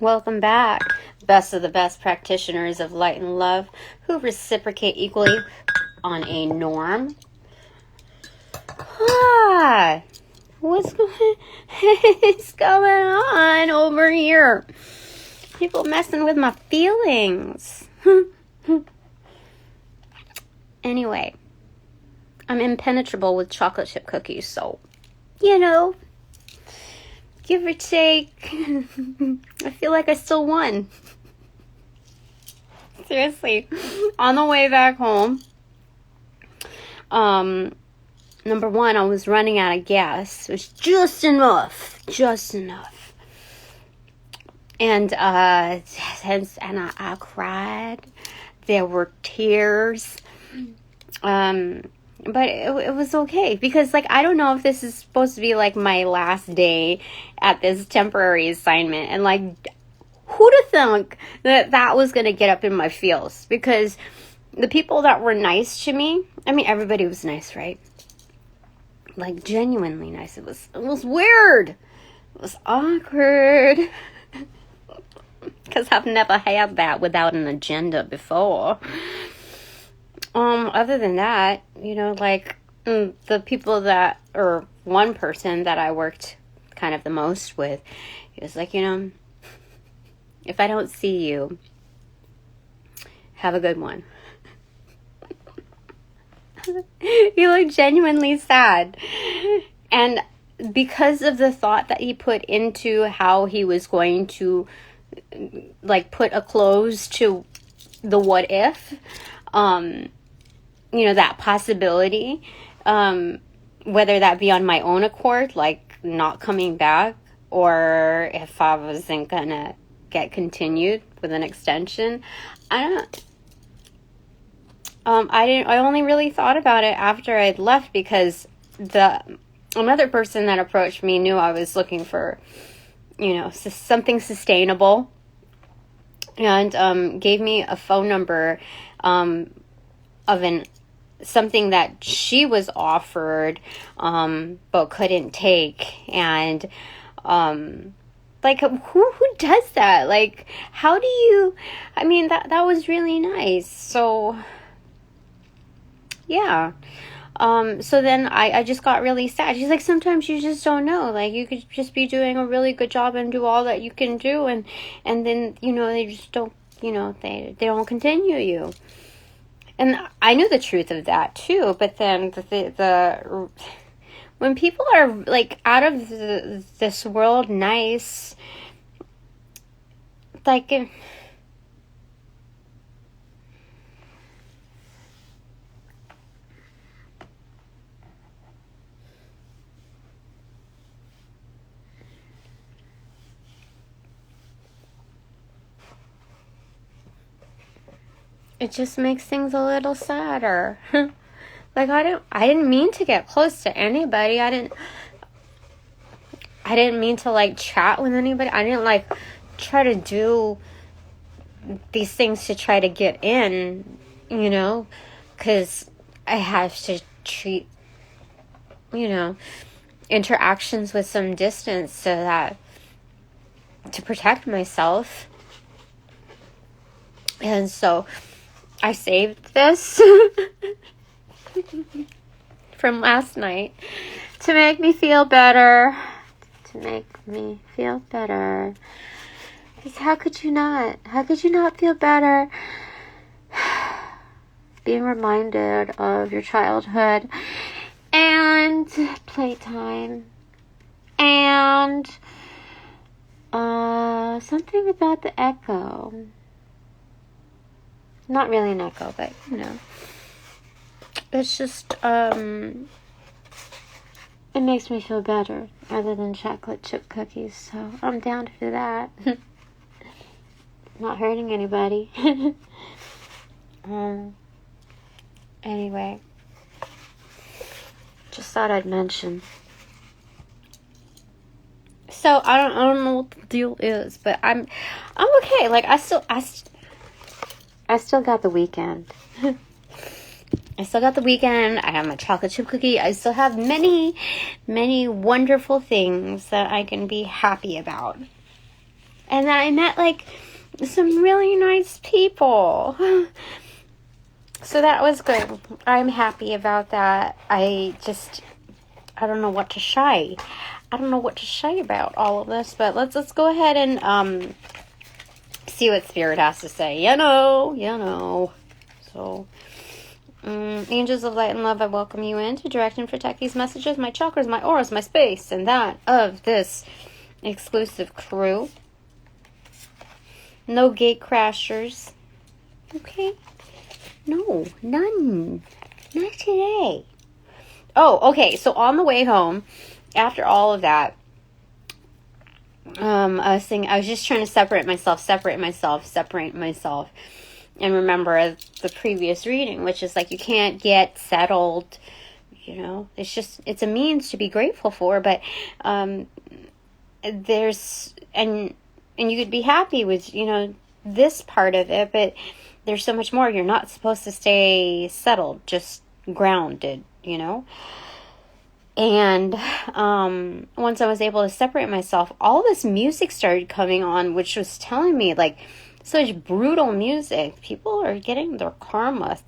Welcome back, best of the best practitioners of light and love who reciprocate equally on a norm. What's going on over here? People messing with my feelings. Anyway, I'm impenetrable with chocolate chip cookies, so, give or take, I feel like I still won. Seriously, on the way back home, number one, I was running out of gas. It was just enough. And I cried. There were tears. But it was okay because, I don't know if this is supposed to be, my last day at this temporary assignment. And, who'd have thunk that was going to get up in my feels? Because the people that were nice to me, everybody was nice, right? Genuinely nice. It was weird. It was awkward. Because I've never had that without an agenda before. Other than that, the people that, or one person that I worked kind of the most with, he was like, if I don't see you, have a good one. He looked genuinely sad. And because of the thought that he put into how he was going to, put a close to the what if, that possibility, whether that be on my own accord, not coming back, or if I wasn't gonna get continued with an extension, I only really thought about it after I'd left, because another person that approached me knew I was looking for, something sustainable, and gave me a phone number of something that she was offered, but couldn't take. And who does that? How do you? That was really nice. So yeah. So then I just got really sad. She's like, sometimes you just don't know. You could just be doing a really good job and do all that you can do, and then, they just don't, they don't continue you. And I knew the truth of that too, but then the when people are out of this world nice, it just makes things a little sadder. I didn't mean to get close to anybody. I didn't mean to chat with anybody. I didn't try to do these things to try to get in, because I have to treat, interactions with some distance so that to protect myself. And so I saved this from last night to make me feel better. Because how could you not? How could you not feel better? Being reminded of your childhood and playtime and something about the echo. Not really an echo, but, it's just, it makes me feel better other than chocolate chip cookies, so I'm down for that. Not hurting anybody. Anyway, just thought I'd mention. So, I don't know what the deal is, but I'm okay. I still got the weekend. I have my chocolate chip cookie. I still have many, many wonderful things that I can be happy about. And then I met, like, some really nice people. So that was good. I'm happy about that. I don't know what to say. I don't know what to say about all of this, but let's go ahead and see what Spirit has to say. You know. So, angels of light and love, I welcome you in to direct and protect these messages, my chakras, my auras, my space, and that of this exclusive crew. No gate crashers. Okay? No, none. Not today. Oh, okay. So on the way home, after all of that, I was just trying to separate myself, and remember the previous reading, which is like, you can't get settled, you know, it's a means to be grateful for, but, there's, and you could be happy with, you know, this part of it, but there's so much more. You're not supposed to stay settled, just grounded, you know? And once I was able to separate myself, all this music started coming on, which was telling me, like, such brutal music. People are getting their karma.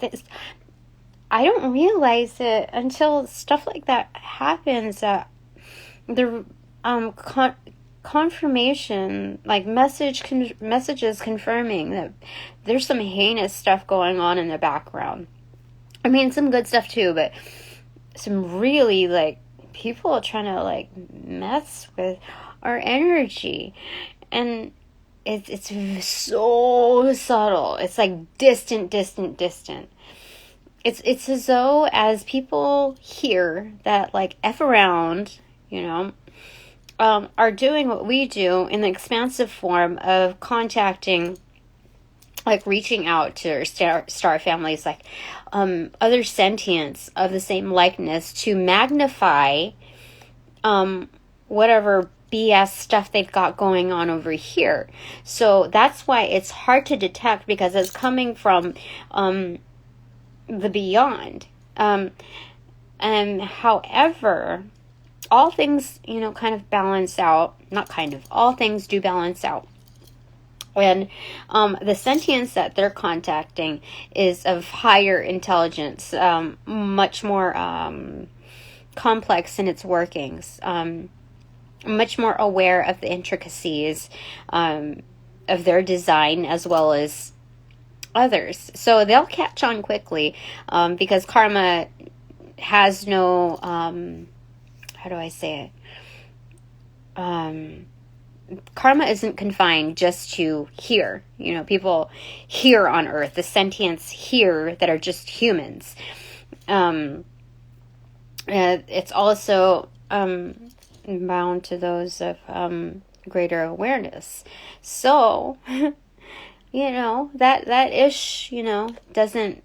I don't realize it until stuff like that happens. The confirmation, like messages confirming that there's some heinous stuff going on in the background. I mean, some good stuff too, but some really, like, people trying to, like, mess with our energy. And it's so subtle. It's like distant. It's as though as people hear that, like, F around, you know, are doing what we do in the expansive form of contacting, like, reaching out to star families, like, other sentients of the same likeness, to magnify whatever BS stuff they've got going on over here. So that's why it's hard to detect, because it's coming from the beyond. And however, all things, you know, kind of balance out. Not kind of. All things do balance out. And the sentience that they're contacting is of higher intelligence, much more complex in its workings, much more aware of the intricacies of their design as well as others. So they'll catch on quickly, because karma has no, how do I say it? Karma isn't confined just to here. You know, people here on Earth, the sentients here that are just humans. It's also bound to those of greater awareness. So, you know, that ish, you know, doesn't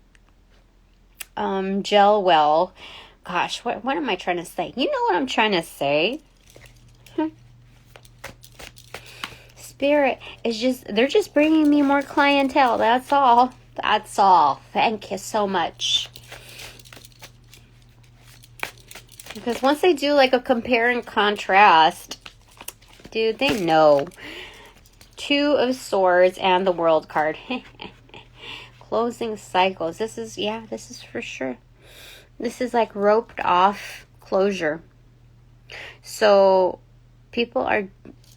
gel well. Gosh, what am I trying to say? You know what I'm trying to say? Spirit is they're just bringing me more clientele. That's all. Thank you so much. Because once they do, like, a compare and contrast, dude, they know. 2 of Swords and the World card. Closing cycles. This is for sure. This is like roped off closure. So people are,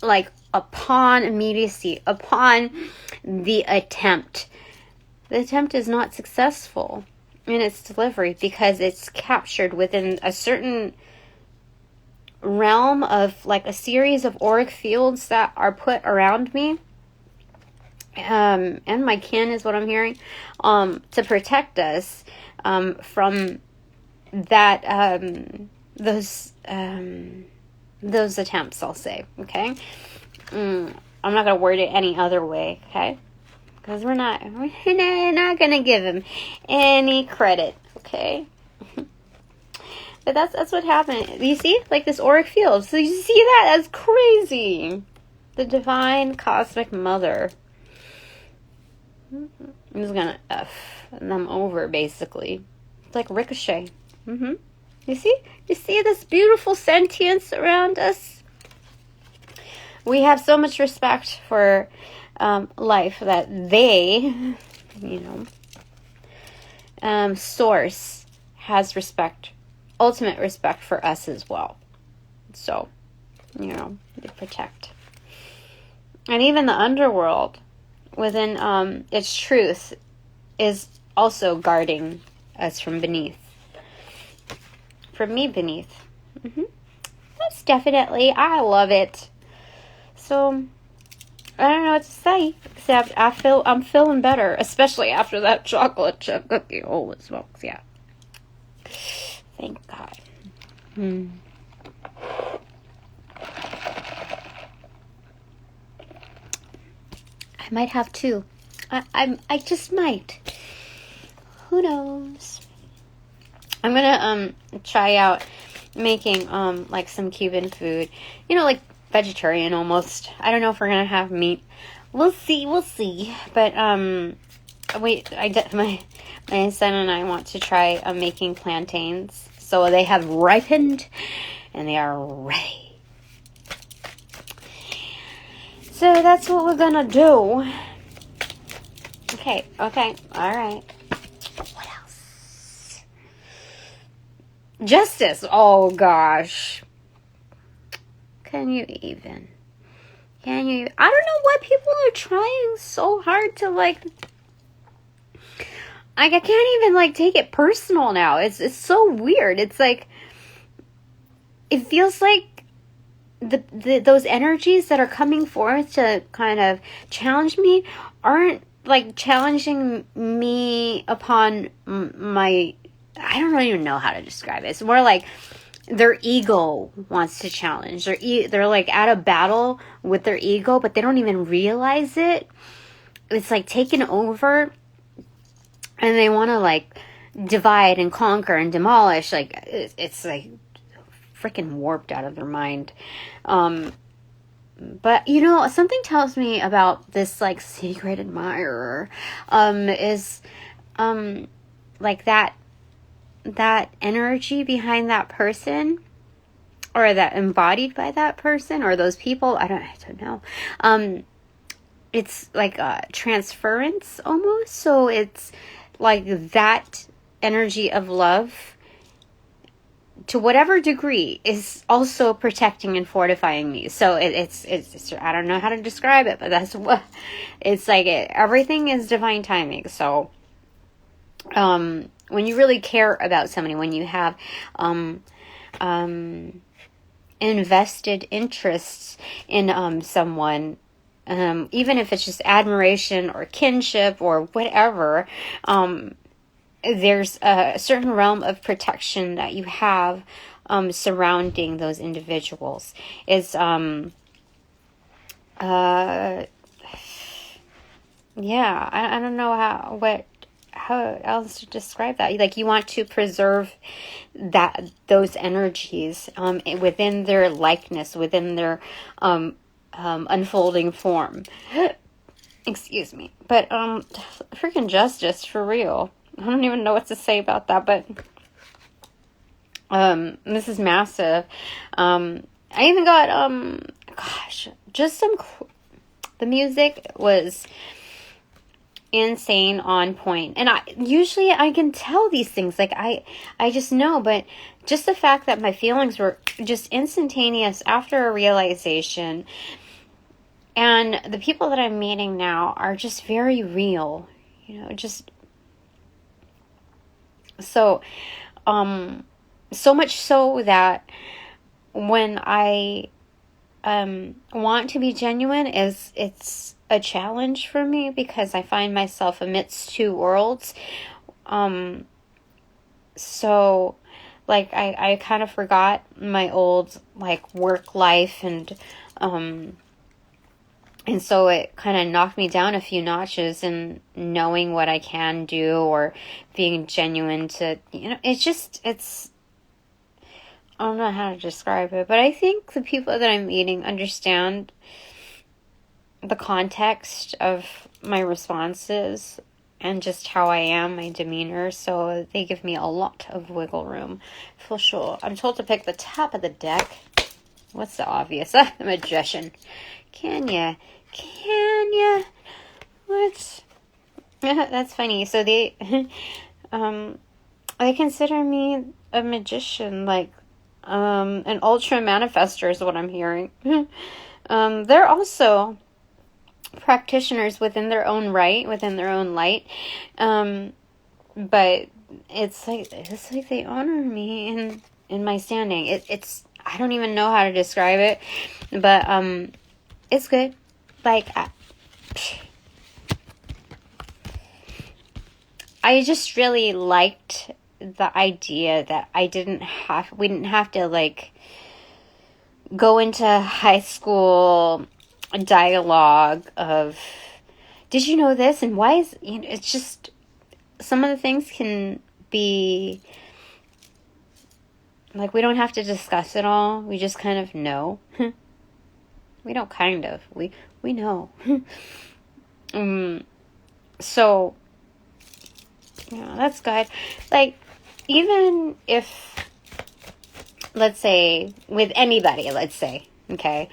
like, upon immediacy, upon the attempt. The attempt is not successful in its delivery because it's captured within a certain realm of, like, a series of auric fields that are put around me. And my kin is what I'm hearing, to protect us from that, those attempts, I'll say, okay? I'm not going to word it any other way, okay? Because we're not going to give him any credit, okay? But that's what happened. You see? Like this auric field. So you see that? That's crazy. The divine cosmic mother. I'm just going to F them over, basically. It's like ricochet. You see? You see this beautiful sentience around us? we have so much respect for life that they, source has respect, ultimate respect for us as well. So, they protect. And even the underworld, within its truth, is also guarding us from beneath. From me beneath. That's definitely, I love it. So, I don't know what to say, except I'm feeling better, especially after that chocolate chip cookie. Holy smokes, yeah. Thank God. I might have two. I just might. Who knows? I'm gonna try out making like some Cuban food. Like vegetarian almost. I don't know if we're gonna have meat. We'll see. But my son and I want to try making plantains. So they have ripened and they are ready. So that's what we're gonna do. Okay, alright. What else? Justice. Oh gosh. Can you even? I don't know why people are trying so hard to I can't even take it personal now. It's so weird. It's it feels like those energies that are coming forth to kind of challenge me aren't challenging me upon my, I don't even know how to describe it. It's more like their ego wants to challenge. They're at a battle with their ego, but they don't even realize it. It's taken over, and they want to divide and conquer and demolish. It's freaking warped out of their mind. But something tells me about this secret admirer is that energy behind that person, or that embodied by that person, or those people. I don't know. It's a transference almost. So it's that energy of love, to whatever degree, is also protecting and fortifying me. So it's I don't know how to describe it, but that's what it's everything is divine timing. So when you really care about somebody, when you have invested interests in someone, even if it's just admiration or kinship or whatever, there's a certain realm of protection that you have surrounding those individuals. It's yeah, I don't know how else to describe that. You want to preserve those energies within their likeness, within their unfolding form. Excuse me. But freaking justice, for real. I don't even know what to say about that, but this is massive. I even got just the music was insane, on point. And usually I can tell these things, I just know, but just the fact that my feelings were just instantaneous after a realization, and the people that I'm meeting now are just very real, just so so much so that when I want to be genuine, it's a challenge for me, because I find myself amidst two worlds. So I kind of forgot my old work life, and so it kind of knocked me down a few notches in knowing what I can do, or being genuine to, it's, I don't know how to describe it, but I think the people that I'm meeting understand the context of my responses and just how I am, my demeanor, so they give me a lot of wiggle room, for sure. I'm told to pick the top of the deck. What's the obvious? The magician. Can ya? What? That's funny. So they consider me a magician, like an ultra manifester is what I'm hearing. They're also practitioners within their own right, within their own light. But it's like they honor me in my standing. It's I don't even know how to describe it, but it's good. Like I just really liked the idea that we didn't have to like go into high school dialogue of, did you know this? And why is, it's just, some of the things can be, like, we don't have to discuss it all. We just kind of know. We don't kind of. We know. So, yeah, that's good. Like, even if, let's say, with anybody, let's say, okay,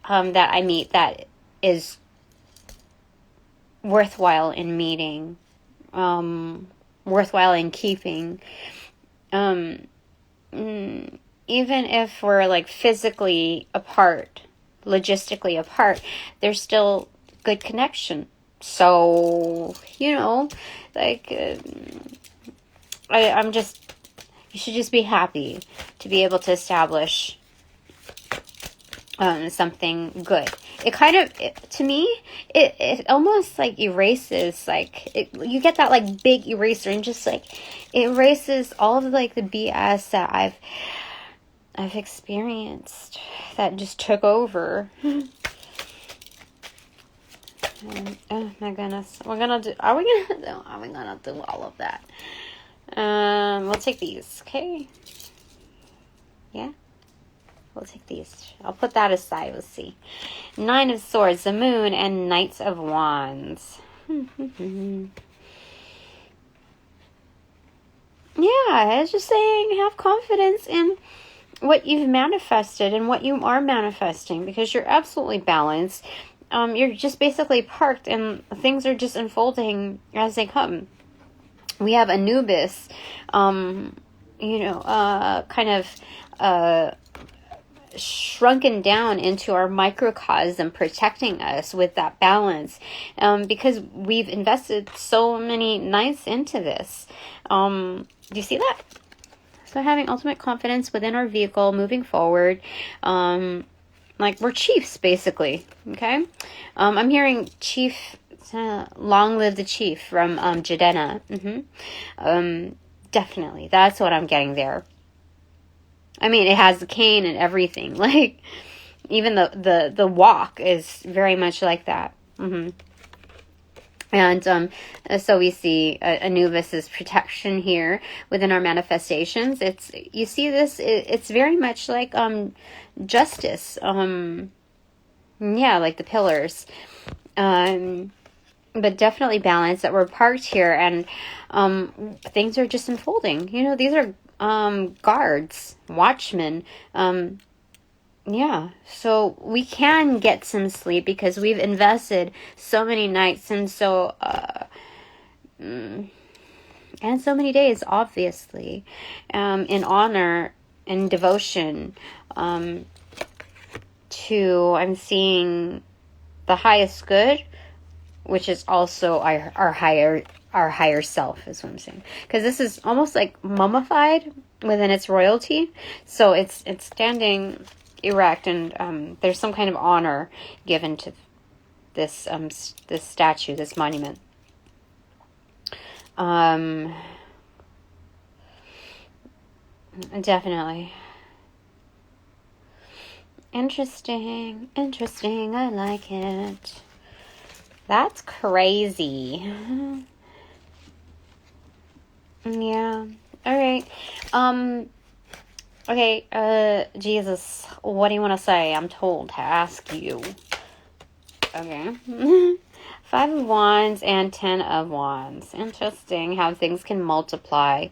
that I meet that is worthwhile in meeting, worthwhile in keeping, even if we're like physically apart, logistically apart, there's still good connection. So, like, I'm just, you should just be happy to be able to establish something good. It kind of, to me, it almost like erases, like, you get that like big eraser and just like, it erases all of like the BS that I've experienced that just took over. And, oh my goodness, are we gonna do all of that? We'll take these, okay? Yeah, we'll take these. I'll put that aside. Let's see. 9 of Swords, the Moon, and Knight of Wands. Yeah, it's just saying have confidence in what you've manifested and what you are manifesting, because you're absolutely balanced. You're just basically parked and things are just unfolding as they come. We have Anubis, kind of shrunken down into our microcosm, protecting us with that balance, because we've invested so many nights into this. Do you see that? So having ultimate confidence within our vehicle, moving forward, like we're chiefs, basically. Okay, I'm hearing chief. Long live the chief from Jadena. Definitely, that's what I'm getting there. I mean, it has the cane and everything. Like, even the walk is very much like that. And so we see Anubis's protection here within our manifestations. You see this. It's very much like justice. Yeah, like the pillars. But definitely balance, that we're parked here and things are just unfolding. These are guards, watchmen. Yeah, so we can get some sleep because we've invested so many nights and so many days, obviously, in honor and devotion to, I'm seeing the highest good, which is also our higher self, is what I'm saying. Because this is almost like mummified within its royalty, so it's standing erect, and there's some kind of honor given to this this statue, this monument. Definitely interesting. I like it. That's crazy. Yeah. All right. Okay, Jesus, what do you want to say? I'm told to ask you. Okay. 5 of Wands and 10 of Wands. Interesting how things can multiply.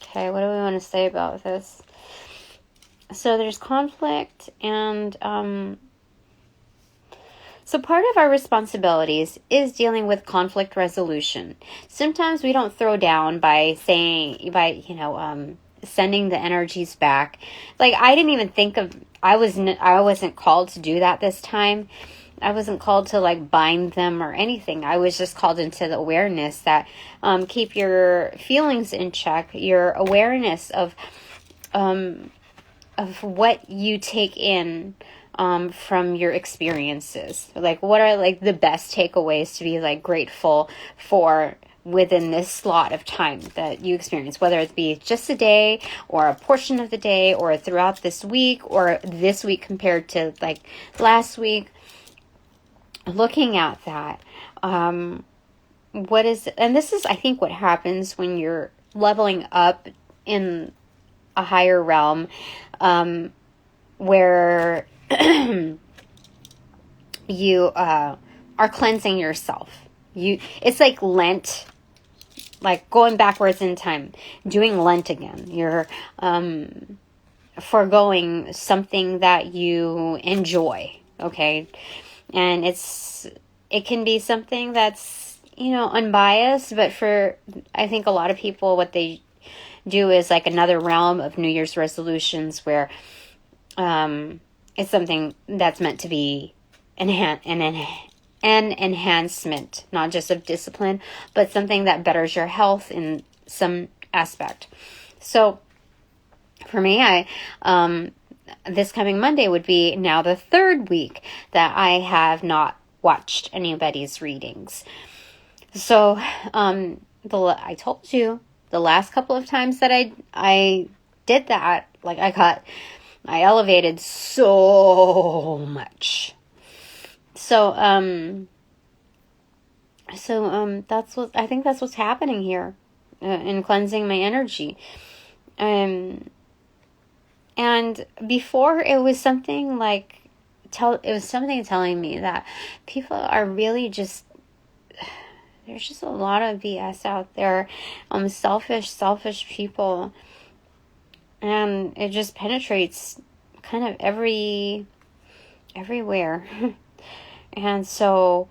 Okay, what do we want to say about this? So there's conflict, and so part of our responsibilities is dealing with conflict resolution. Sometimes we don't throw down by sending the energies back. Like, I didn't even think of, I wasn't called to do that this time. I wasn't called to like bind them or anything. I was just called into the awareness that keep your feelings in check, your awareness of what you take in from your experiences. Like, what are like the best takeaways to be like grateful for within this slot of time that you experience, whether it be just a day or a portion of the day or throughout this week or this week compared to like last week. Looking at that, and this is, I think, what happens when you're leveling up in a higher realm, where you are cleansing yourself. It's like Lent, like going backwards in time, doing Lent again. You're foregoing something that you enjoy, okay? And it can be something that's, unbiased, but for, I think a lot of people, what they do is like another realm of New Year's resolutions where it's something that's meant to be an enhancement, not just of discipline, but something that betters your health in some aspect. So for me, this coming Monday would be now the third week that I have not watched anybody's readings. So, I told you the last couple of times that I did that, like I elevated so much. So, that's I think that's what's happening here, in cleansing my energy. And before, it was something like, telling me that people are really just, there's just a lot of BS out there, selfish people, and it just penetrates kind of everywhere. And so,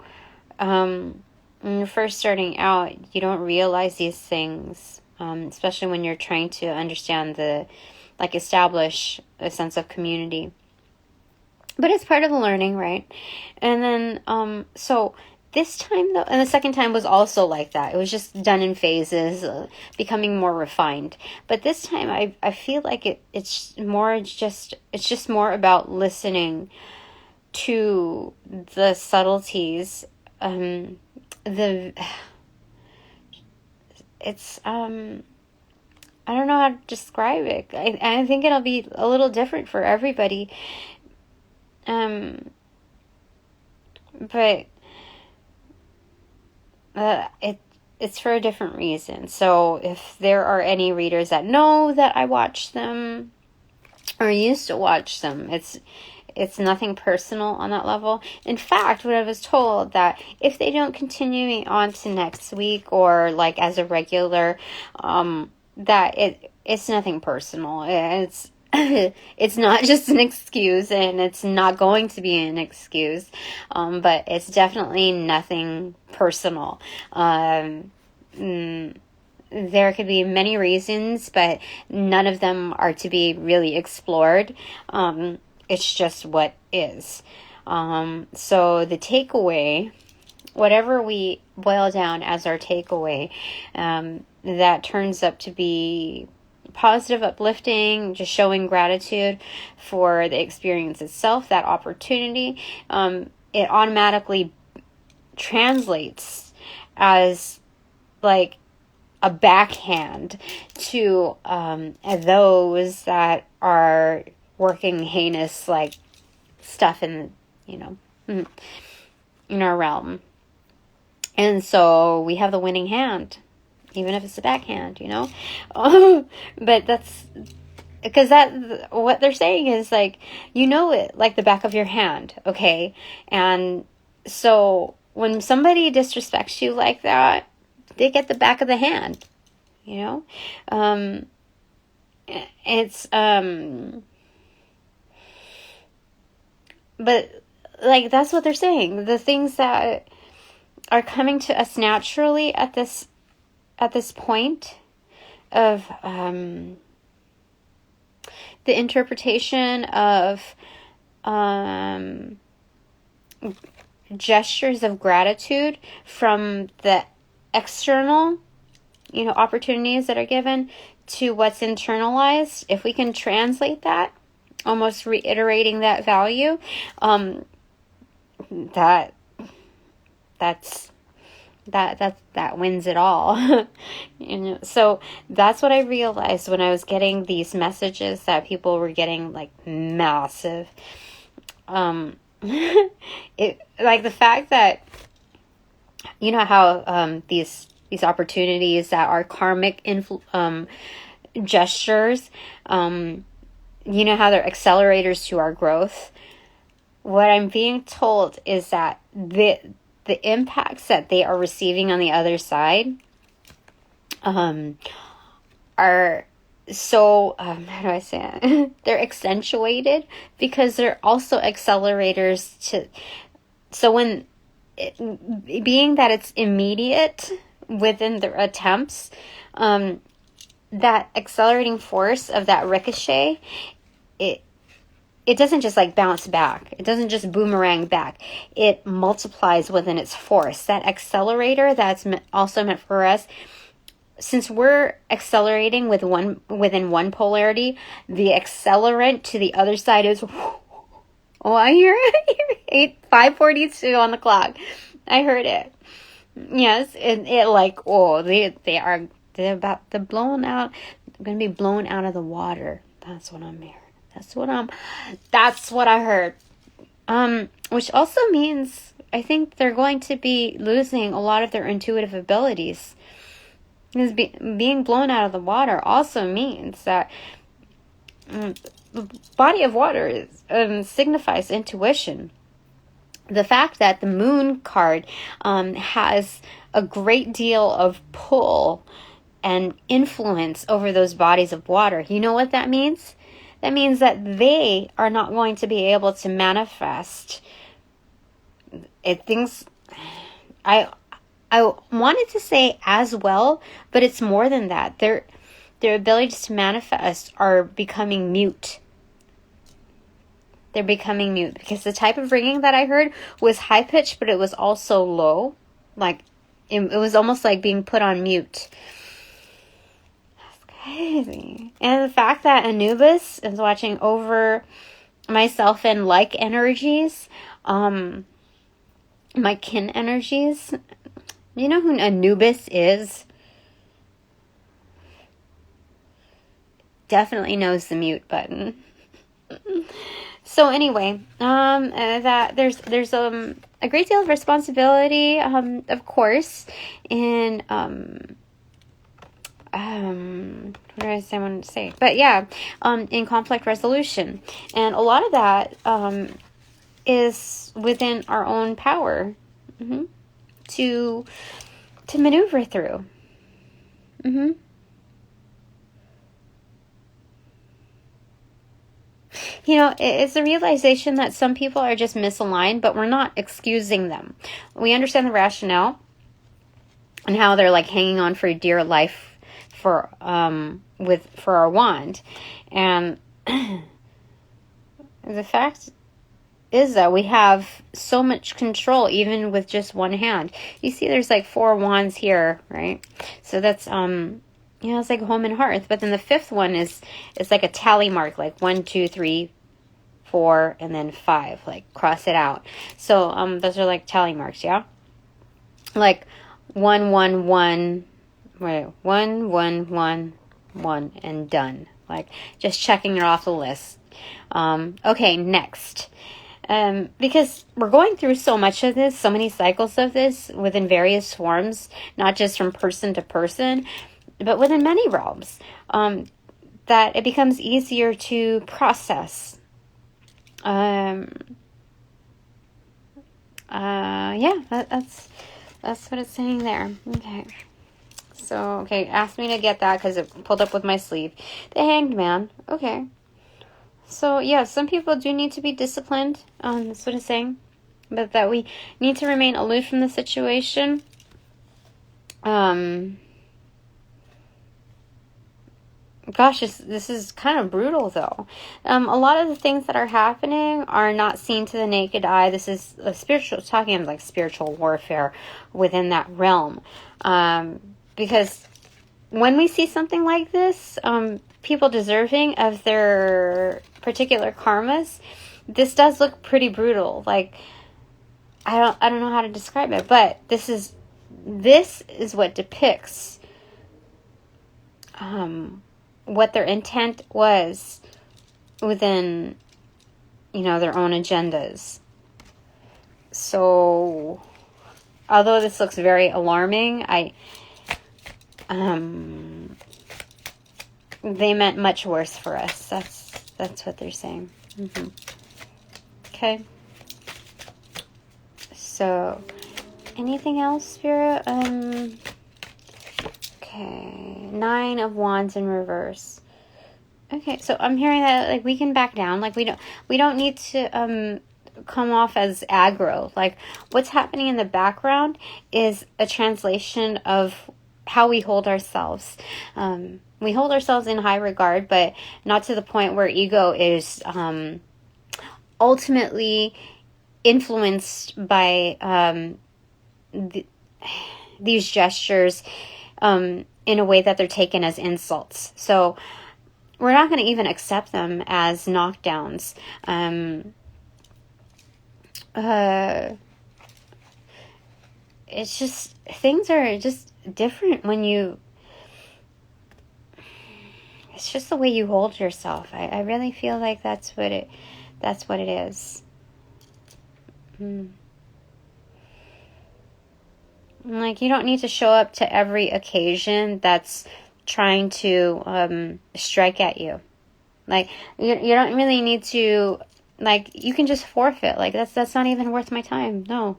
when you're first starting out, you don't realize these things, especially when you're trying to understand establish a sense of community. But it's part of the learning, right? And then, so this time, though, and the second time was also like that. It was just done in phases, becoming more refined. But this time, I feel like it's just more about listening to the subtleties. I don't know how to describe it. I think it'll be a little different for everybody. But it's for a different reason. So if there are any readers that know that I watch them or used to watch them, it's nothing personal on that level. In fact, what I was told, that if they don't continue me on to next week or like as a regular, that it's nothing personal. It's not just an excuse, and it's not going to be an excuse, but it's definitely nothing personal. There could be many reasons, but none of them are to be really explored. It's just what is. So the takeaway, whatever we boil down as our takeaway, that turns up to be positive, uplifting, just showing gratitude for the experience itself, that opportunity, it automatically translates as like a backhand to those that are working heinous like stuff in our realm. And so we have the winning hand, even if it's a backhand, but that's because what they're saying is like, it like the back of your hand. Okay. And so when somebody disrespects you like that, they get the back of the hand, it's, but like, that's what they're saying. The things that are coming to us naturally at this point of, the interpretation of, gestures of gratitude from the external, opportunities that are given to what's internalized. If we can translate that, almost reiterating that value, that wins it all. So that's what I realized when I was getting these messages that people were getting like massive, it, like the fact that, how these opportunities that are karmic gestures, how they're accelerators to our growth. What I'm being told is that the impacts that they are receiving on the other side are so, how do I say it? They're accentuated because they're also accelerators to, so when, being that it's immediate within their attempts, that accelerating force of that ricochet, it doesn't just like bounce back. It doesn't just boomerang back. It multiplies within its force. That accelerator that's also meant for us, since we're accelerating within one polarity, the accelerant to the other side is, oh, I hear it. 5:42 on the clock. I heard it. Yes, it like, oh, they're blown out. They're gonna be blown out of the water. That's what I'm hearing. That's what I heard. Which also means I think they're going to be losing a lot of their intuitive abilities. Because being blown out of the water also means that the body of water signifies intuition. The fact that the moon card has a great deal of pull and influence over those bodies of water. You know what that means? That means that they are not going to be able to manifest things. I wanted to say as well, but it's more than that. Their abilities to manifest are becoming mute. They're becoming mute because the type of ringing that I heard was high pitched, but it was also low. Like it was almost like being put on mute. That's crazy. And the fact that Anubis is watching over myself and like energies, my kin energies. You know who Anubis is? Definitely knows the mute button. So anyway, that there's a great deal of responsibility, of course, in what did I want to say? But yeah, in conflict resolution, and a lot of that is within our own power to maneuver through. It's a realization that some people are just misaligned, but we're not excusing them. We understand the rationale and how they're like hanging on for dear life for our wand. And the fact is that we have so much control even with just one hand. You see there's like 4 wands here, right? So that's it's like home and hearth. But then the 5th one is like a tally mark, like 1, 2, 3, 4, and then 5, like cross it out. So those are like tally marks, yeah? Like 1, 1, 1, wait, 1, 1, 1, 1, and done. Like just checking it off the list. Okay, next. Because we're going through so much of this, so many cycles of this within various forms, not just from person to person, but within many realms, that it becomes easier to process. That's what it's saying there. Okay. So, okay, asked me to get that because it pulled up with my sleeve. The Hanged Man. Okay. So, yeah, some people do need to be disciplined. That's what it's saying. But that we need to remain aloof from the situation. Gosh, this is kind of brutal, though. A lot of the things that are happening are not seen to the naked eye. This is a talking of like spiritual warfare within that realm. Because when we see something like this, people deserving of their particular karmas, this does look pretty brutal. Like, I don't know how to describe it, but this is what depicts what their intent was within, their own agendas. So, although this looks very alarming, they meant much worse for us. That's what they're saying. Okay. So, anything else, Spirit? Okay, 9 of Wands in reverse. Okay, so I'm hearing that like we can back down. Like we don't need to come off as aggro. Like what's happening in the background is a translation of how we hold ourselves. We hold ourselves in high regard, but not to the point where ego is ultimately influenced by these gestures in a way that they're taken as insults. So we're not going to even accept them as knockdowns. It's just, things are just different when it's just the way you hold yourself. I really feel like that's what it is. Like, you don't need to show up to every occasion that's trying to strike at you. Like, you don't really need to, like, you can just forfeit. Like, that's not even worth my time. No.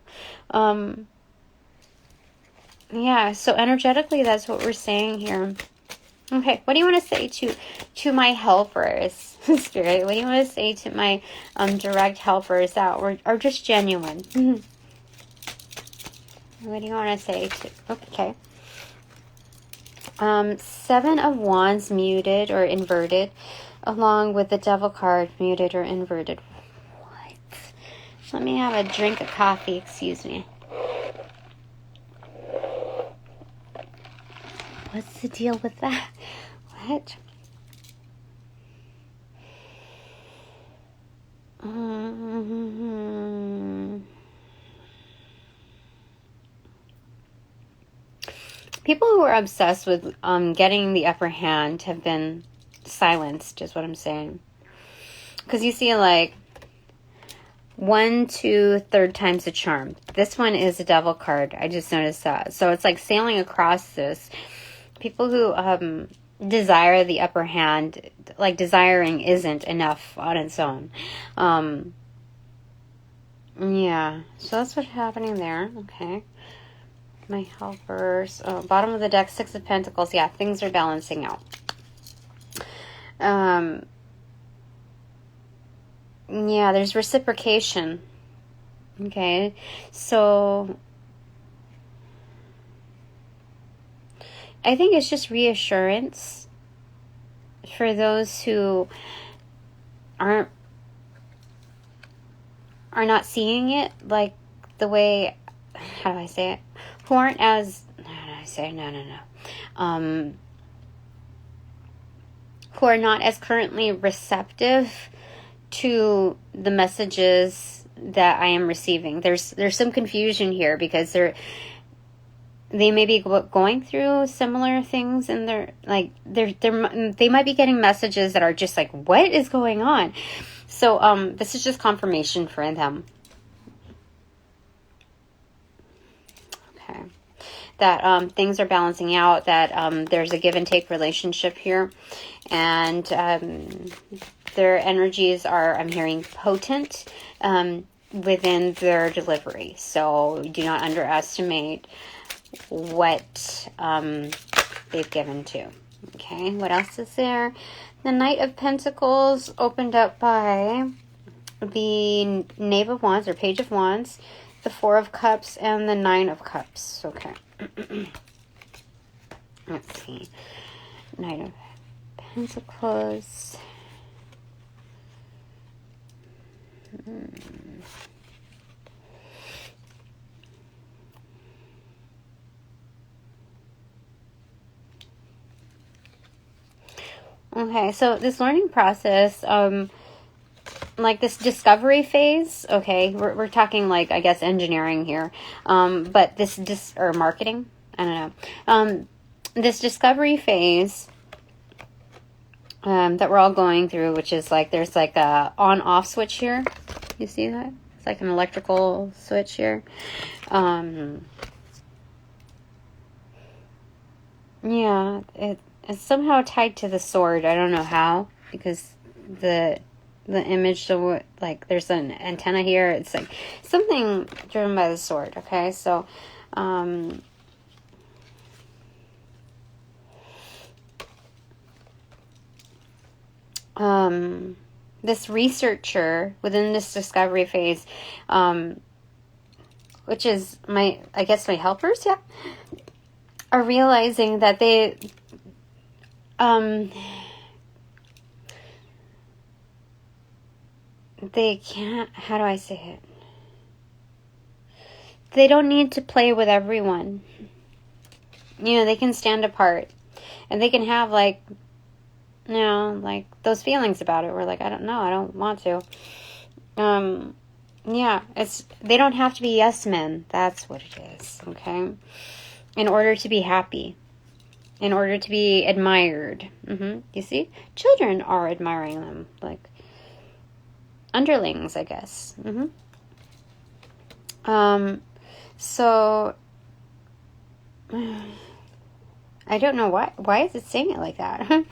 Yeah, so energetically, that's what we're saying here. Okay, what do you want to say to my helpers, Spirit? What do you want to say to my direct helpers that are just genuine? What do you want to say to... Okay. 7 of Wands muted or inverted, along with the Devil card muted or inverted. What? Let me have a drink of coffee, excuse me. What's the deal with that? What? People who are obsessed with getting the upper hand have been silenced, is what I'm saying. Because you see, like, 1, 2, third time's a charm. This one is a Devil card. I just noticed that. So it's like sailing across this. People who desire the upper hand, like, desiring isn't enough on its own. Yeah, so that's what's happening there. Okay. My helpers. Oh, bottom of the deck, 6 of Pentacles. Yeah, things are balancing out. Yeah, there's reciprocation. Okay, so I think it's just reassurance for those who are not seeing it like the way, how do I say it? Who aren't as, who are not as currently receptive to the messages that I am receiving. There's some confusion here because they may be going through similar things, and they might be getting messages that are just like, what is going on? So this is just confirmation for them. Okay. That things are balancing out, that there's a give and take relationship here, and their energies are, I'm hearing, potent within their delivery. So do not underestimate what they've given to. Okay, what else is there? The Knight of Pentacles opened up by the Knave of Wands or Page of Wands, the Four of Cups, and the Nine of Cups. Okay. Let's see. Knight of Pentacles. Okay, so this learning process, like this discovery phase, okay, we're talking like, I guess, engineering here, but this, or marketing, I don't know, this discovery phase, that we're all going through, which is like, there's like a on-off switch here, you see that? It's like an electrical switch here, yeah, it's somehow tied to the sword. I don't know how, because the image, so like there's an antenna here. It's like something driven by the sword. Okay, so this researcher within this discovery phase, which is my helpers, yeah, are realizing that they can't, how do I say it? They don't need to play with everyone. You know, they can stand apart. And they can have, like, you know, like, those feelings about it. Where, like, I don't know, I don't want to. Yeah, they don't have to be yes men. That's what it is, okay? In order to be happy. In order to be admired. You see? Children are admiring them. Like, underlings, I guess. So, I don't know why is it saying it like that?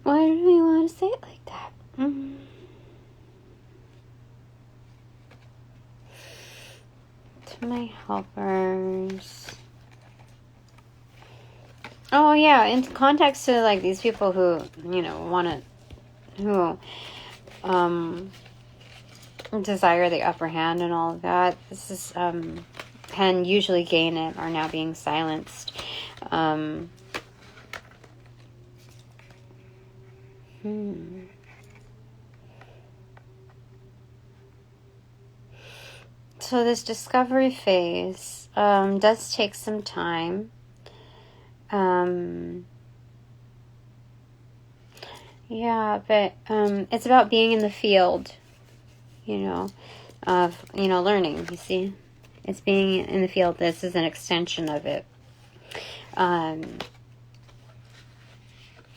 Why do we want to say it like that? To my helpers. Oh yeah, in context to like these people who, you know, desire the upper hand and all of that. This is can usually gain it, are now being silenced. So this discovery phase does take some time. Yeah, but it's about being in the field, you know, of, you know, learning, you see. It's being in the field. This is an extension of it.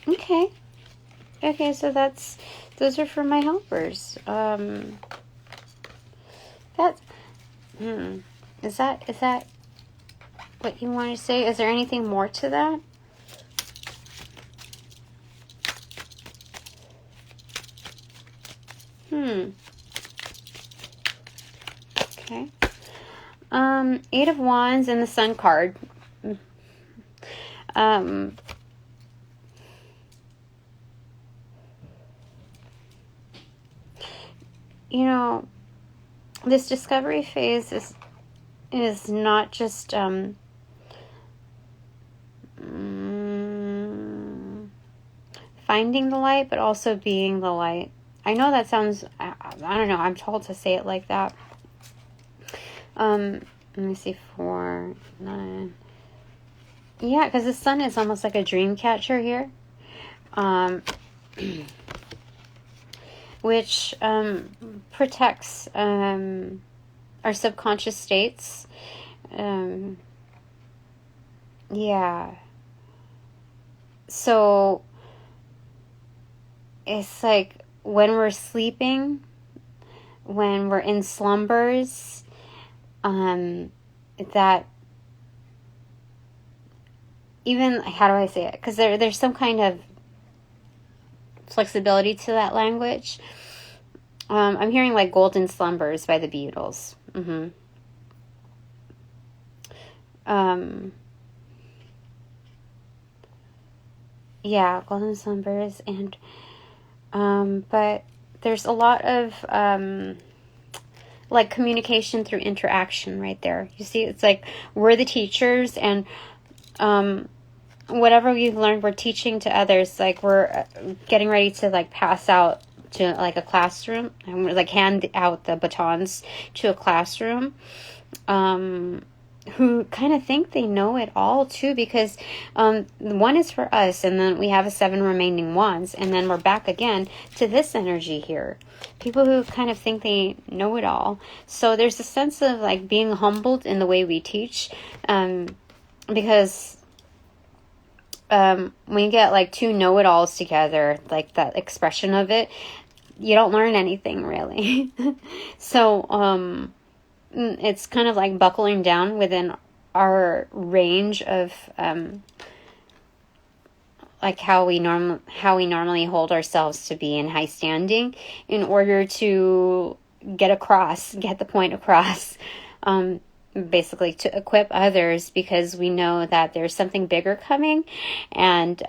Okay. Okay, so those are for my helpers. Is that what you want to say? Is there anything more to that? Okay. Eight of Wands and the Sun card. You know, this discovery phase is not just finding the light, but also being the light. I know that sounds, I don't know, I'm told to say it like that. Let me see, 4, 9. Yeah, because the sun is almost like a dream catcher here. Which protects our subconscious states. Yeah. So it's like when we're sleeping, when we're in slumbers, that even, how do I say it? Because there's some kind of flexibility to that language. I'm hearing like Golden Slumbers by the Beatles. Yeah, Golden Slumbers. And but there's a lot of like communication through interaction right there. You see, it's like we're the teachers, and whatever we've learned, we're teaching to others. Like we're getting ready to like pass out to like a classroom, and we're like hand out the batons to a classroom who kind of think they know it all too, because one is for us, and then we have 7 remaining ones, and then we're back again to this energy here. People who kind of think they know it all. So there's a sense of like being humbled in the way we teach, because when you get like 2 know-it-alls together, like that expression of it, you don't learn anything really. So it's kind of like buckling down within our range of like how we normally hold ourselves to be in high standing, in order to get the point across, basically to equip others, because we know that there's something bigger coming, and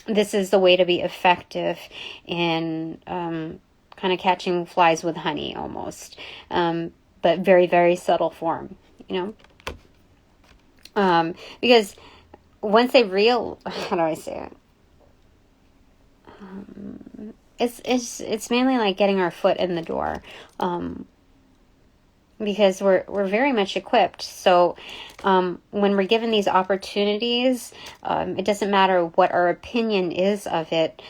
this is the way to be effective in kind of catching flies with honey almost, but very, very subtle form, you know, because once they how do I say it? It's mainly like getting our foot in the door, because we're very much equipped. So when we're given these opportunities, it doesn't matter what our opinion is of it,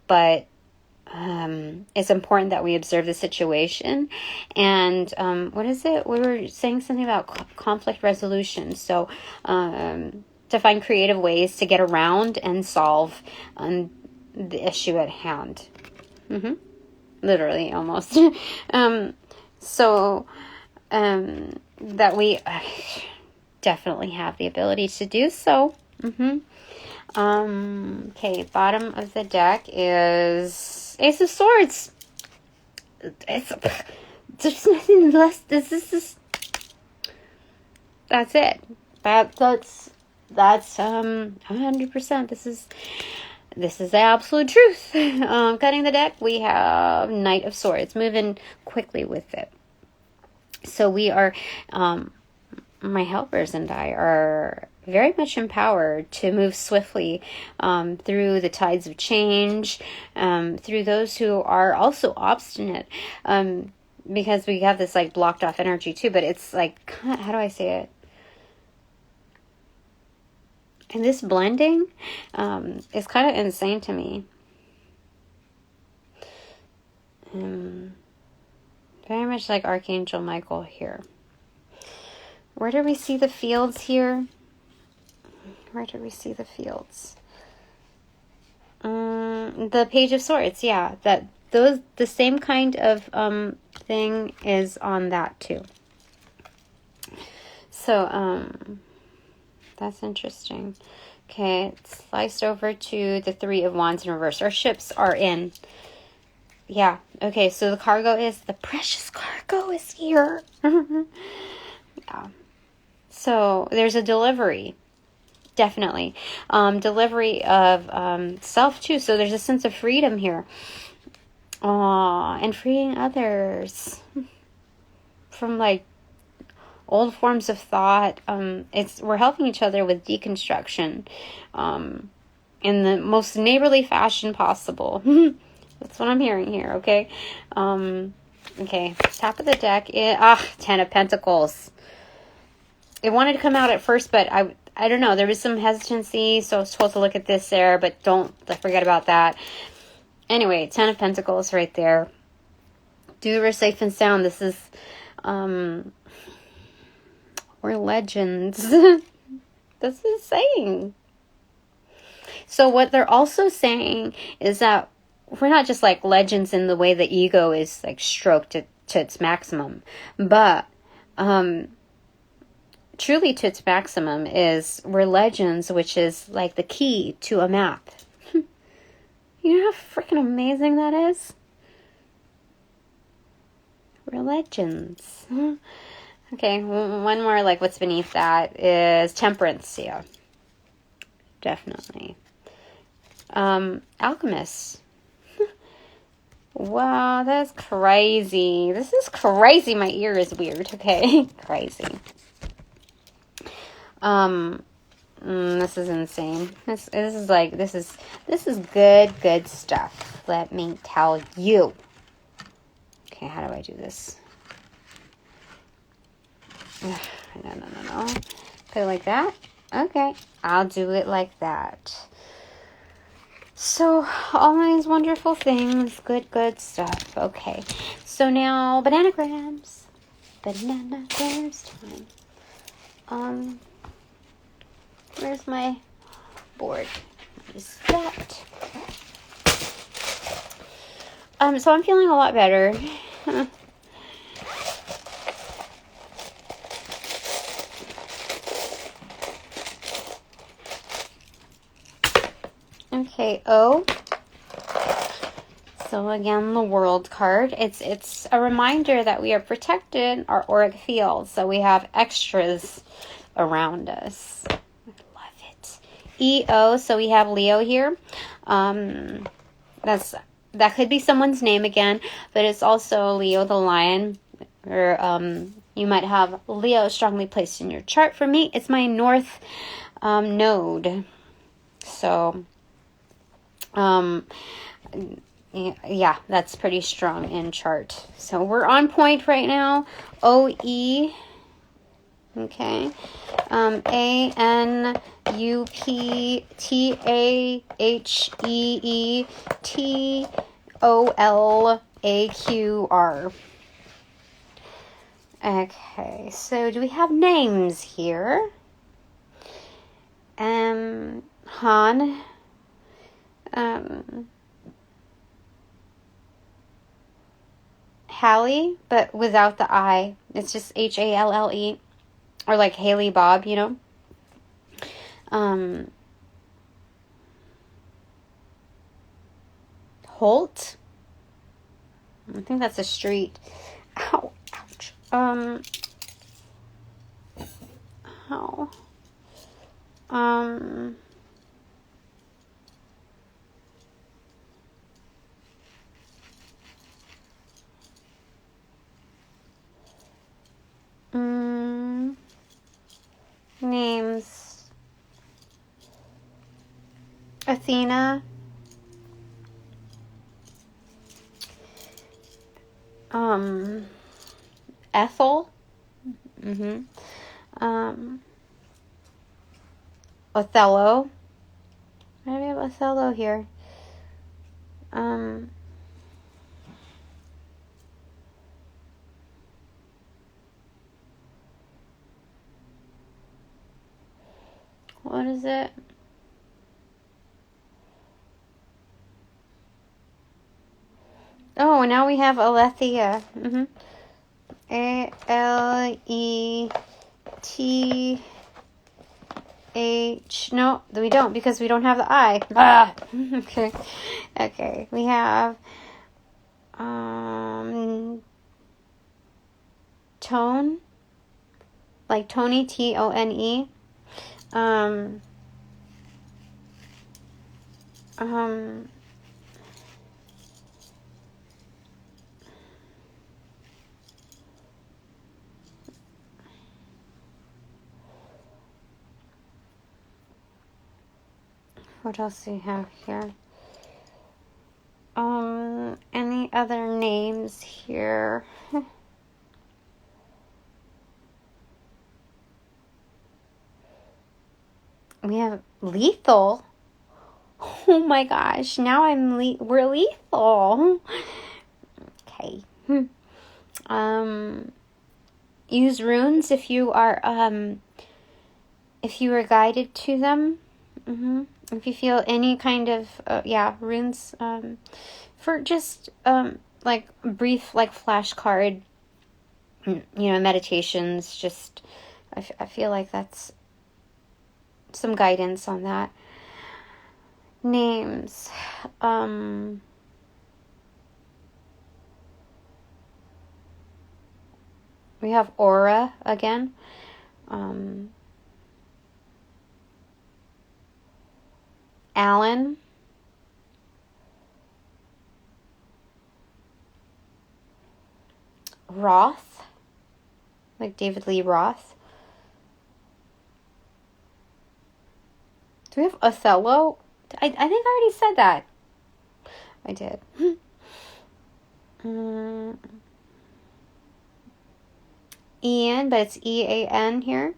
but it's important that we observe the situation. And what is it? We were saying something about conflict resolution. So to find creative ways to get around and solve the issue at hand. Literally, almost. So that we definitely have the ability to do so. Okay, bottom of the deck is Ace of Swords. There's nothing less. This is that's it. That's 100%. This is the absolute truth. Cutting the deck, we have Knight of Swords, moving quickly with it. So we are, my helpers and I are very much empowered to move swiftly through the tides of change, through those who are also obstinate, because we have this like blocked off energy too, but it's like, how do I say it? And this blending is kind of insane to me. Very much like Archangel Michael here. Where do we see the fields here? Where do we see the fields? The Page of Swords, yeah. The same kind of thing is on that too. So that's interesting. Okay, it's sliced over to the 3 of Wands in reverse. Our ships are in. Yeah, okay, so the precious cargo is here. Yeah. So there's a delivery. Definitely. Delivery of self too. So there's a sense of freedom here. And freeing others from like old forms of thought. We're helping each other with deconstruction in the most neighborly fashion possible. That's what I'm hearing here, okay? Okay, top of the deck is 10 of Pentacles. It wanted to come out at first, but I don't know. There was some hesitancy, so I was supposed to look at this there, but don't forget about that. Anyway, 10 of Pentacles right there. We're safe and sound. This is, we're legends. This is saying. So what they're also saying is that we're not just like legends in the way the ego is like stroked to its maximum, but truly to its maximum is we're legends, which is like the key to a map. You know how freaking amazing that is? Religions. Okay, one more, like, what's beneath that is temperance. Yeah, definitely. Alchemists. Wow, that's crazy. This is crazy. My ear is weird. Okay, crazy. This is insane. This is good stuff. Let me tell you. Okay, how do I do this? No. Put it like that? Okay, I'll do it like that. So, all these wonderful things. Good stuff. Okay, so now, bananagrams. Bananagrams time. Where's my board? Is that? So I'm feeling a lot better. Okay, O. So again, the world card. It's a reminder that we are protected, our auric field. So we have extras around us. I love it. EO, so we have Leo here. That could be someone's name again, but it's also Leo the lion. Or you might have Leo strongly placed in your chart. For me, it's my north node. So yeah, that's pretty strong in chart. So we're on point right now. OE. Okay. ANUPTAHEETOLAQR. Okay, so do we have names here? Han. Hallie, but without the I. It's just HALLE. Or like Haley Bob, you know. Holt. I think that's a street. Ow, ouch. How? Names. Athena. Ethel. Othello. Why do we have Othello here? What is it? Oh, now we have Alethea. ALETH. No, we don't, because we don't have the I. Ah. Okay. We have Tone, like Tony, TONE. What else do we have here? Any other names here? We have lethal. Oh my gosh! Now we're lethal. Okay. Use runes if you are guided to them. If you feel any kind of runes for just like brief, like flashcard, meditations. Just I feel like that's some guidance on that. Names. We have aura again. Alan. Roth. Like David Lee Roth. Do we have Othello? I think I already said that. I did. Ian, but it's E-A-N here.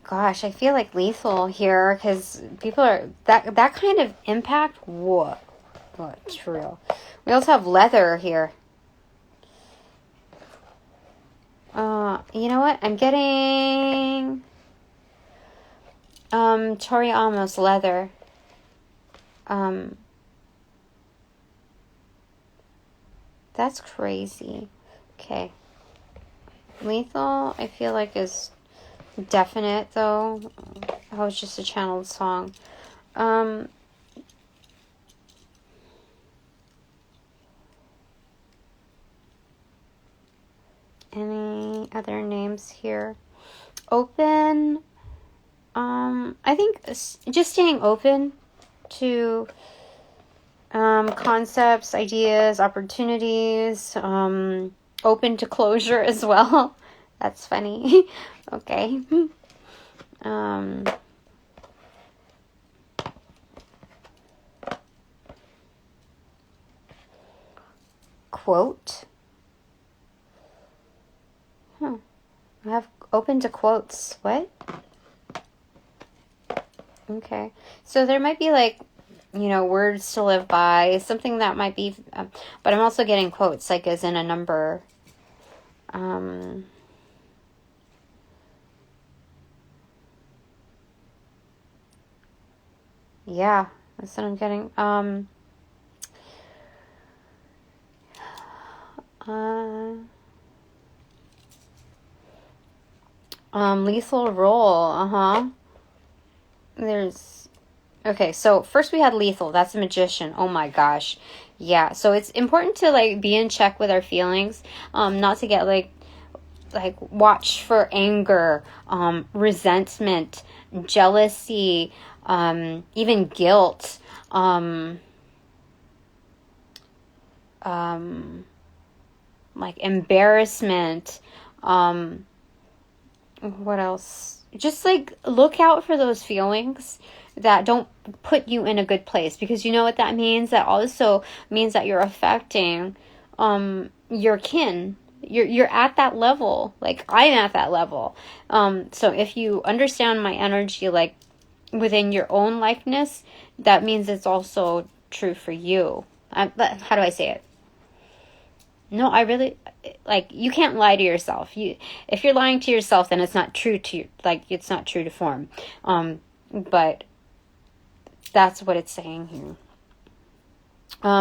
Gosh, I feel like lethal here because people are that kind of impact. What? It's real. We also have leather here. You know what? I'm getting Tori Amos leather. That's crazy. Okay. Lethal, I feel like is definite though. That was just a channeled song. Any other names here? Open. I think just staying open to concepts, ideas, opportunities, open to closure as well. That's funny. Okay. Quote. I have open to quotes. What? Okay. So there might be like, words to live by, something that might be, but I'm also getting quotes, like as in a number. Yeah, that's what I'm getting. Lethal role, okay, so first we had lethal, that's a magician. Oh my gosh. Yeah, so it's important to like be in check with our feelings, not to get like watch for anger, resentment, jealousy, even guilt, like embarrassment, what else? Just like look out for those feelings that don't put you in a good place, because you know what that means? That also means that you're affecting your kin. You're at that level. Like I'm at that level. So if you understand my energy like within your own likeness, that means it's also true for you. How do I say it? No, I really, like, you can't lie to yourself. If you're lying to yourself, then it's not true to you. Like, it's not true to form. But that's what it's saying here.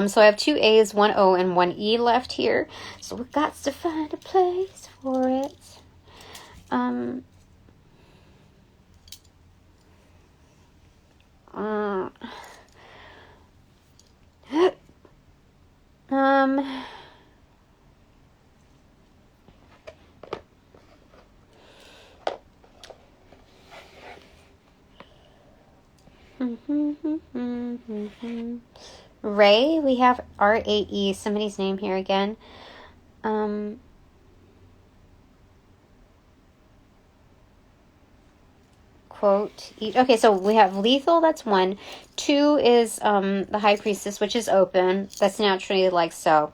So I have 2 A's, 1 O, and 1 E left here. So we've got to find a place for it. Ray, we have R-A-E, somebody's name here again. Quote. Okay, so we have lethal, that's 1. 2 is the high priestess, which is open. That's naturally like so.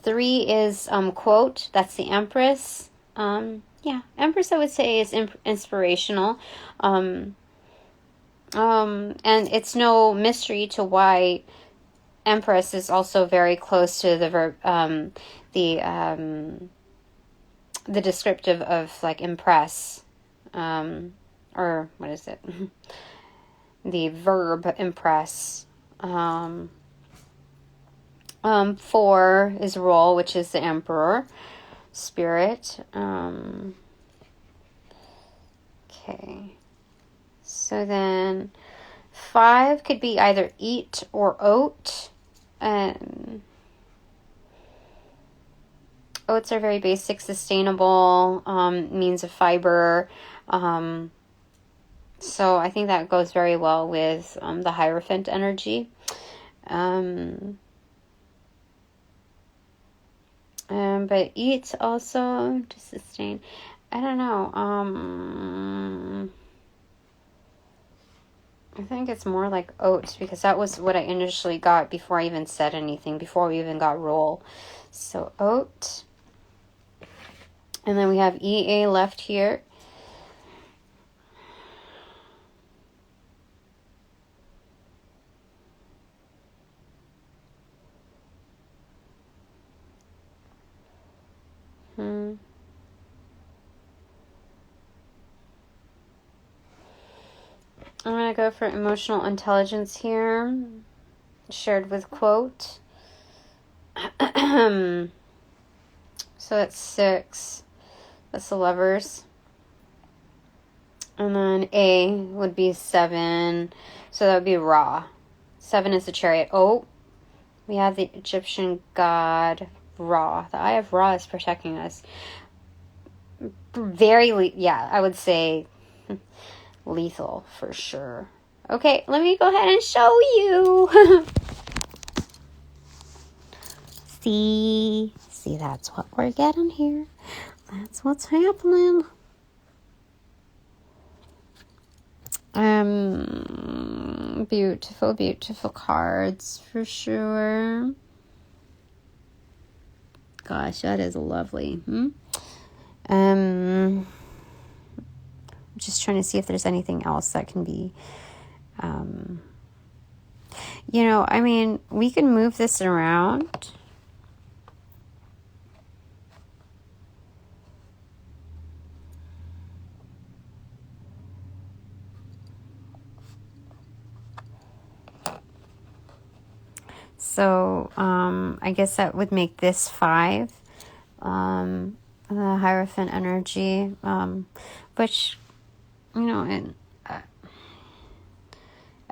3 is quote. That's the empress. Yeah, empress I would say is inspirational. And it's no mystery to why empress is also very close to the verb, the descriptive of like impress, or what is it? The verb impress. 4 is role, which is the emperor, spirit. Okay. So then 5 could be either eat or oat. Oats are very basic, sustainable means of fiber. So I think that goes very well with the Hierophant energy. But eat also to sustain. I don't know. I think it's more like oats, because that was what I initially got before I even said anything, before we even got roll. So oat. And then we have EA left here. I'm going to go for emotional intelligence here, shared with quote. So that's 6. That's the lovers. And then A would be 7. So that would be Ra. 7 is the chariot. Oh, we have the Egyptian god Ra. The Eye of Ra is protecting us. I would say lethal for sure. Okay, let me go ahead and show you. See, that's what we're getting here. That's what's happening. Beautiful, beautiful cards for sure. Gosh, that is lovely. I'm just trying to see if there's anything else that can be, we can move this around. So, I guess that would make this 5, the Hierophant energy, which,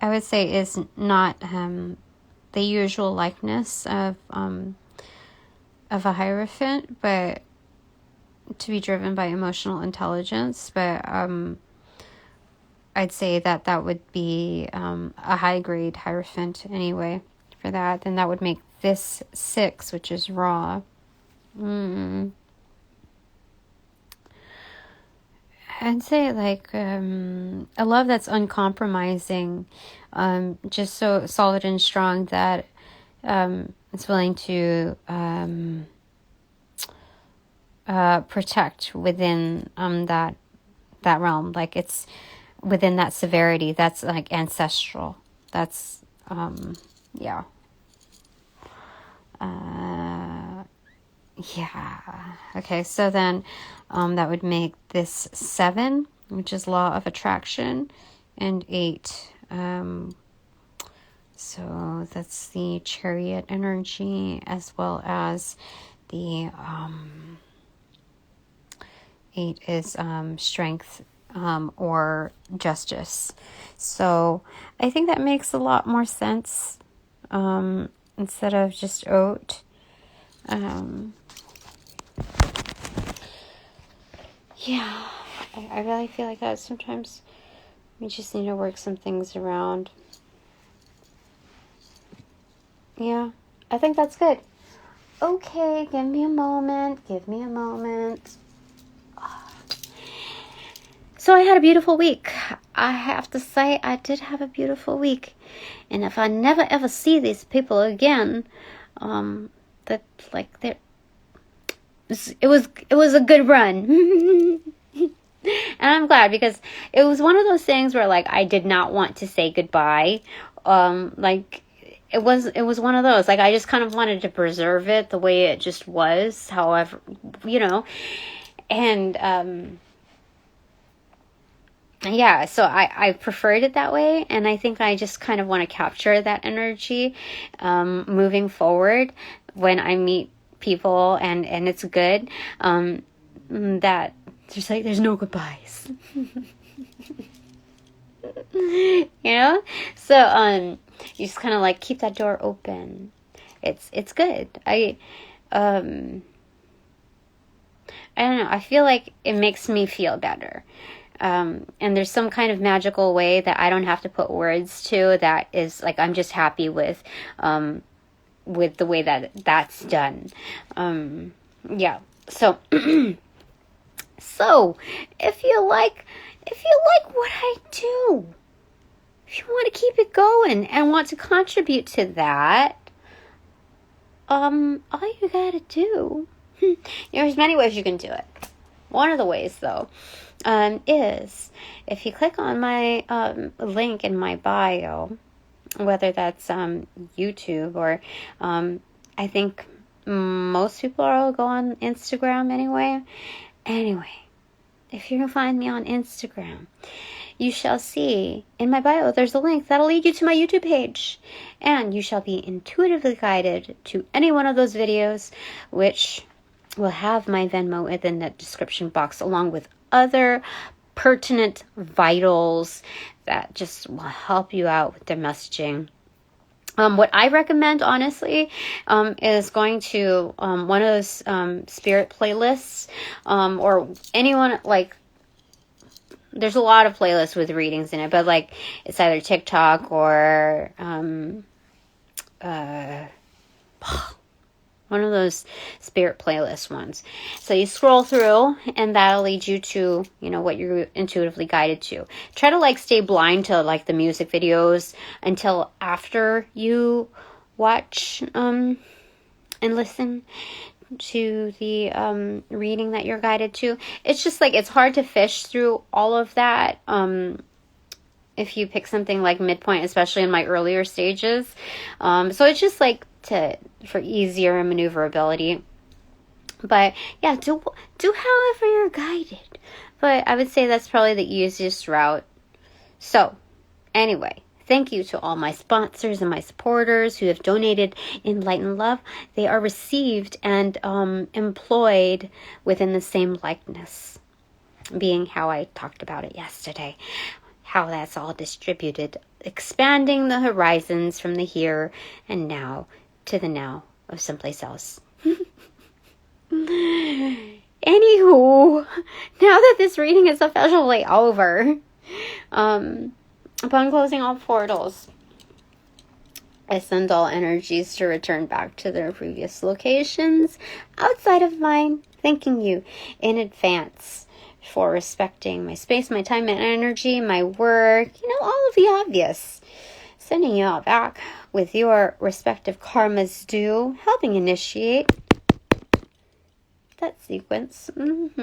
I would say is not the usual likeness of a Hierophant, but to be driven by emotional intelligence. But I'd say that would be a high grade Hierophant anyway for that. Then that would make this 6, which is Ra. I'd say like a love that's uncompromising, just so solid and strong that it's willing to protect within that realm. Like it's within that severity. That's like ancestral. That's yeah. Okay, so then that would make this 7, which is law of attraction, and 8. So that's the chariot energy, as well as the 8 is strength or justice. So I think that makes a lot more sense instead of just oat. I really feel like that sometimes we just need to work some things around. Yeah, I think that's good. Okay, give me a moment. So I had a beautiful week. I have to say I did have a beautiful week. And if I never ever see these people again, it was a good run. And I'm glad, because it was one of those things where like I did not want to say goodbye. It was one of those, like I just kind of wanted to preserve it the way it just was, however, and so I preferred it that way, and I think I just kind of want to capture that energy moving forward when I meet people, and it's good that there's no goodbyes. You know? So, you just kind of like keep that door open. It's good. I don't know. I feel like it makes me feel better. And there's some kind of magical way that I don't have to put words to that is like, I'm just happy with the way that that's done. Yeah. So, so if you like what I do, if you want to keep it going and want to contribute to that, all you gotta do, there's many ways you can do it. One of the ways, though, is if you click on my link in my bio, whether that's YouTube or I think most people will go on Instagram anyway. Anyway, if you're going to find me on Instagram, you shall see in my bio there's a link that'll lead you to my YouTube page. And you shall be intuitively guided to any one of those videos, which will have my Venmo within the description box, along with other pertinent vitals that just will help you out with their messaging. What I recommend, honestly, is going to one of those spirit playlists, or anyone, like, there's a lot of playlists with readings in it, but like it's either TikTok or one of those spirit playlist ones. So you scroll through and that'll lead you to, what you're intuitively guided to. Try to like stay blind to like the music videos until after you watch and listen to the reading that you're guided to. It's just like, it's hard to fish through all of that if you pick something like midpoint, especially in my earlier stages. So it's just like for easier maneuverability. But yeah, do however you're guided. But I would say that's probably the easiest route. So anyway, thank you to all my sponsors and my supporters who have donated in light and love. They are received and employed within the same likeness, being how I talked about it yesterday. How that's all distributed, expanding the horizons from the here and now to the now of someplace else. Anywho, now that this reading is officially over, upon closing all portals, I send all energies to return back to their previous locations outside of mine, thanking you in advance for respecting my space, my time, and energy, my work, all of the obvious. Sending you all back with your respective karmas due, helping initiate that sequence. Sending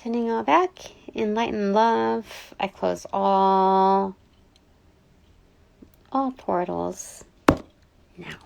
you all back in light and love. I close all portals now.